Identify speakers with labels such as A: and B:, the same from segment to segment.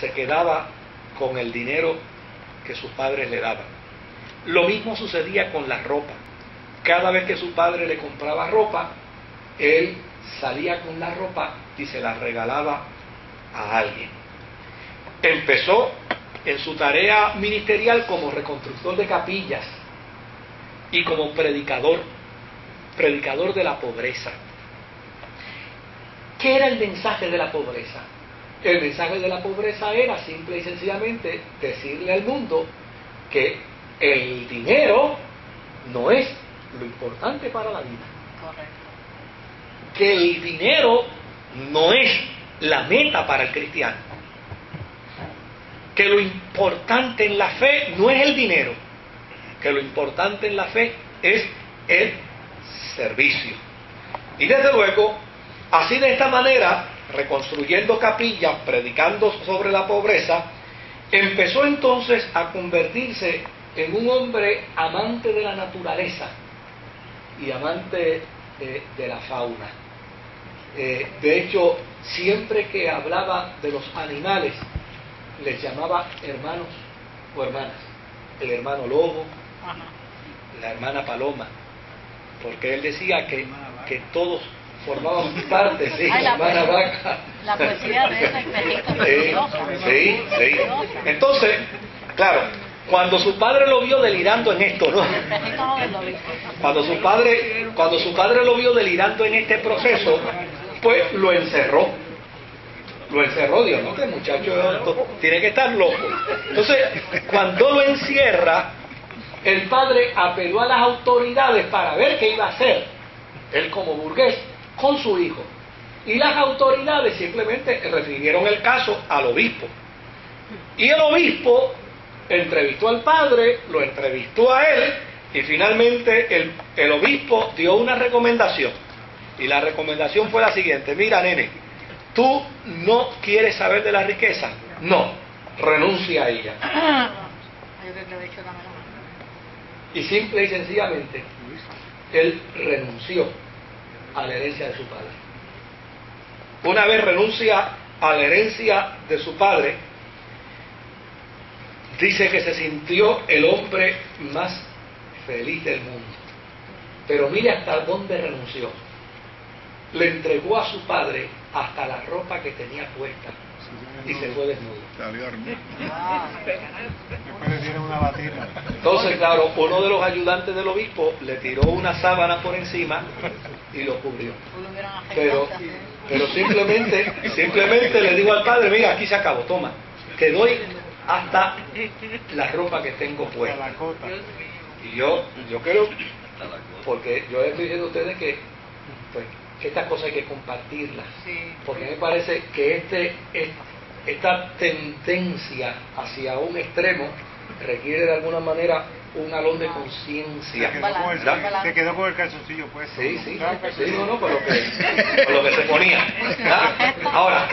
A: se quedaba con el dinero que sus padres le daban. Lo mismo sucedía con la ropa. Cada vez que su padre le compraba ropa, él salía con la ropa y se la regalaba a alguien. Empezó en su tarea ministerial como reconstructor de capillas y como predicador de la pobreza. ¿Qué era el mensaje de la pobreza? El mensaje de la pobreza era simple y sencillamente decirle al mundo que el dinero no es lo importante para la vida.
B: Correcto.
A: Que el dinero no es la meta para el cristiano. Que lo importante en la fe no es el dinero. Que lo importante en la fe es el servicio. Y desde luego, así de esta manera, reconstruyendo capillas, predicando sobre la pobreza, empezó entonces a convertirse en un hombre amante de la naturaleza y amante de la fauna. De hecho, siempre que hablaba de los animales, les llamaba hermanos o hermanas. El hermano lobo,
B: Ajá.
A: la hermana paloma, porque él decía que todos formaban parte, sí,
B: Ay,
A: la hermana vaca.
B: La poesía de ese espejito es preciosa, ¿no?
A: Sí.
B: Preciosa.
A: Entonces, claro, cuando su padre lo vio delirando en esto, ¿no?
B: El espejito joven lo viste.
A: Cuando su padre lo vio delirando en este proceso, pues lo encerró. Lo encerró, Dios, ¿no? Que el muchacho tiene que estar loco. Entonces, cuando lo encierra, el padre apeló a las autoridades para ver qué iba a hacer, él como burgués, con su hijo. Y las autoridades simplemente refirieron el caso al obispo. Y el obispo entrevistó al padre, lo entrevistó a él, y finalmente el obispo dio una recomendación. Y la recomendación fue la siguiente: mira, nene, ¿tú no quieres saber de la riqueza? No, renuncia a ella.
B: Yo creo que le he dicho también.
A: Y simple y sencillamente, él renunció a la herencia de su padre. Una vez renuncia a la herencia de su padre, dice que se sintió el hombre más feliz del mundo. Pero mire hasta dónde renunció. Le entregó a su padre hasta la ropa que tenía puesta y se fue desnudo.
C: Salió armado.
D: Después le dieron una batida.
A: Entonces, claro, uno de los ayudantes del obispo le tiró una sábana por encima y lo cubrió.
B: Lo hubieran
A: Pero,
B: afectado, sí.
A: pero simplemente le digo al padre: mira, aquí se acabó, toma, te doy hasta la ropa que tengo
D: A
A: puesta.
D: la cota.
A: Y yo creo, porque yo les estoy diciendo a ustedes que pues, estas cosas hay que compartirlas,
B: Sí.
A: porque me parece que esta tendencia hacia un extremo requiere de alguna manera un alón de conciencia.
D: Se quedó con el calzoncillo puesto.
A: Sí, no, por lo que se ponía. ¿Verdad? Ahora,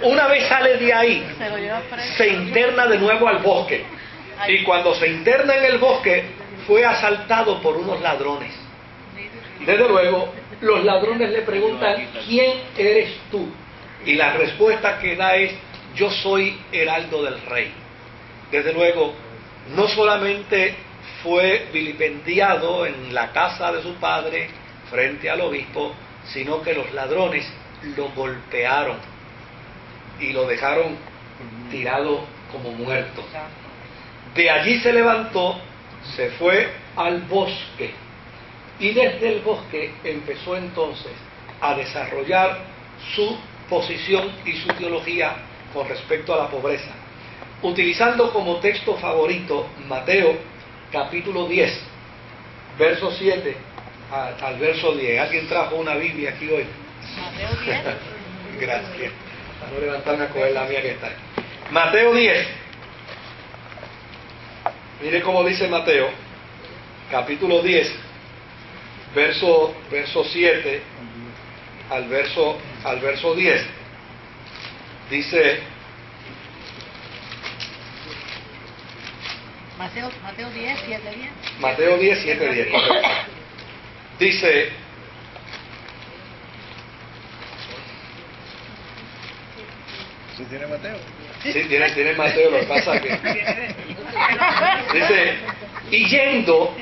A: una vez sale de ahí,
B: Se lo lleva preso.
A: se interna de nuevo al bosque. Y cuando se interna en el bosque, fue asaltado por unos ladrones. Desde luego, los ladrones le preguntan: ¿quién eres tú? Y la respuesta que da es: yo soy heraldo del rey. Desde luego, no solamente fue vilipendiado en la casa de su padre frente al obispo, sino que los ladrones lo golpearon y lo dejaron tirado como muerto. De allí se levantó, se fue al bosque y desde el bosque empezó entonces a desarrollar su posición y su teología con respecto a la pobreza, utilizando como texto favorito Mateo capítulo 10, verso 7 al verso 10. ¿Alguien trajo una Biblia aquí hoy?
B: Mateo 10.
A: Gracias. Para no levantarme a coger la mía que está ahí. Mateo 10. Mire cómo dice Mateo, capítulo 10, verso 7 al verso 10. Dice...
B: Mateo 10, 7, 10.
A: Mateo 10, 7, 10. Correcto. Dice...
C: ¿Sí tiene Mateo?
A: Sí, tiene Mateo, lo que pasa que... Dice, y yendo,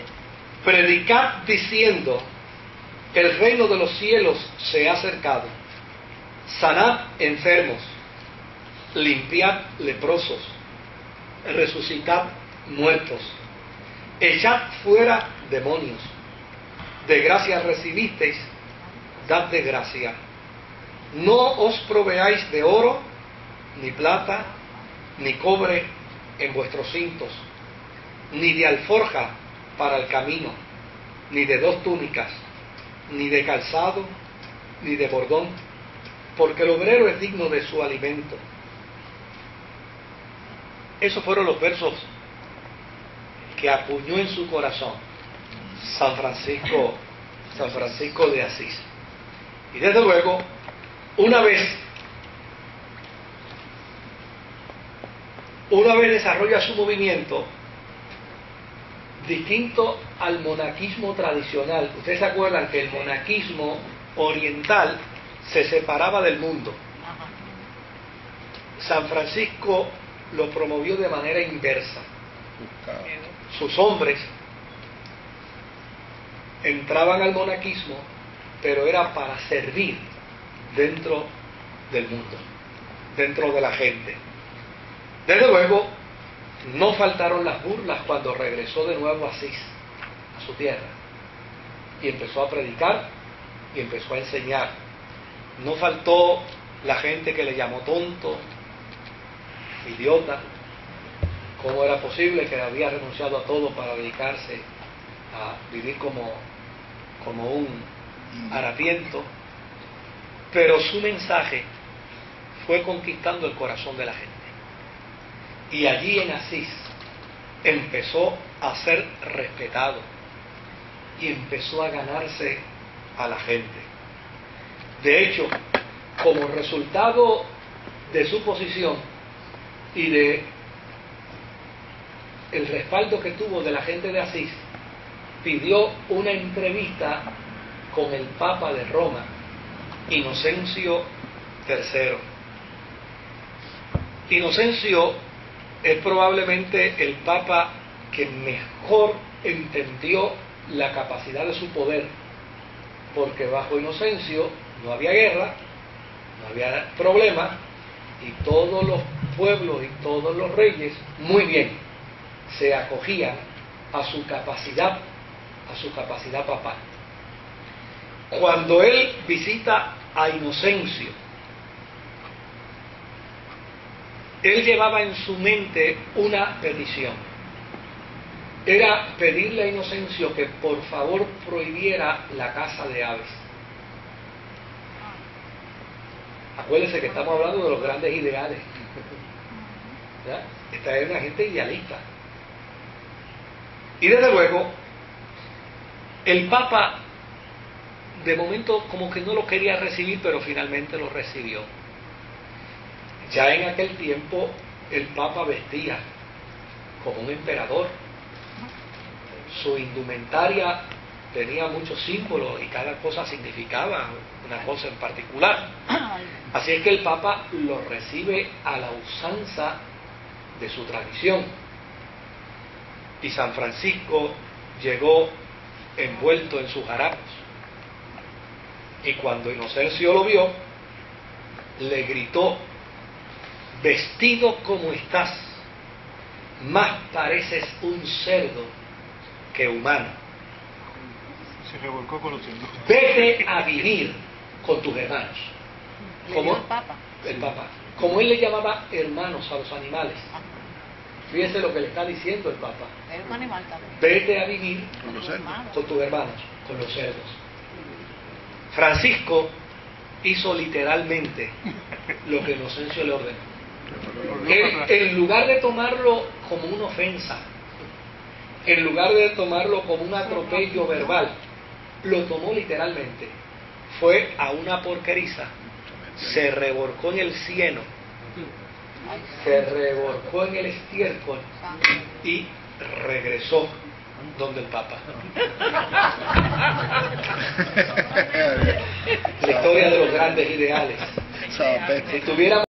A: predicad diciendo, el reino de los cielos se ha acercado. Sanad enfermos, limpiad leprosos, resucitad muertos, echad fuera demonios. De gracia recibisteis, dad de gracia. No os proveáis de oro, ni plata, ni cobre en vuestros cintos, ni de alforja para el camino, ni de 2 túnicas, ni de calzado, ni de bordón, porque el obrero es digno de su alimento. Esos fueron los versos que acuñó en su corazón San Francisco de Asís. Y desde luego, una vez desarrolla su movimiento, distinto al monaquismo tradicional. Ustedes se acuerdan que el monaquismo oriental se separaba del mundo. San Francisco lo promovió de manera inversa. Sus hombres entraban al monaquismo, pero era para servir dentro del mundo, dentro de la gente. Desde luego, no faltaron las burlas cuando regresó de nuevo a Asís, a su tierra, y empezó a predicar y empezó a enseñar. No faltó la gente que le llamó tonto, idiota. ¿Cómo era posible que había renunciado a todo para dedicarse a vivir como un harapiento? Pero su mensaje fue conquistando el corazón de la gente. Y allí en Asís empezó a ser respetado y empezó a ganarse a la gente. De hecho, como resultado de su posición y de el respaldo que tuvo de la gente de Asís, pidió una entrevista con el Papa de Roma, Inocencio III. Inocencio es probablemente el Papa que mejor entendió la capacidad de su poder, porque bajo Inocencio no había guerra, no había problema, y todos los pueblos y todos los reyes, muy bien, se acogían a su capacidad papal. Cuando él visita a Inocencio, él llevaba en su mente una petición. Era pedirle a Inocencio que por favor prohibiera la caza de aves. Acuérdense que estamos hablando de los grandes ideales. ¿Ya? Esta es una gente idealista. Y desde luego, el Papa de momento como que no lo quería recibir, pero finalmente lo recibió. Ya en aquel tiempo el Papa vestía como un emperador. Su indumentaria tenía muchos símbolos y cada cosa significaba una cosa en particular. Así es que el Papa lo recibe a la usanza de su tradición. Y San Francisco llegó envuelto en sus harapos. Y cuando Inocencio lo vio, le gritó: vestido como estás, más pareces un cerdo que humano.
D: Se revolcó con los cerdos.
A: Vete a vivir con tus hermanos.
B: Como el Papa.
A: El Papa. Como él le llamaba hermanos a los animales. Fíjense lo que le está diciendo el Papa.
B: Es un animal también.
A: Vete a vivir
B: Con los hermanos.
A: con tus hermanos, con los cerdos. Francisco hizo literalmente lo que Inocencio le ordenó. Él, en lugar de tomarlo como una ofensa, en lugar de tomarlo como un atropello verbal, lo tomó literalmente. Fue a una porqueriza, se revolcó en el cieno, se revolcó en el estiércol y regresó donde el Papa. La historia de los grandes ideales. Si tuviéramos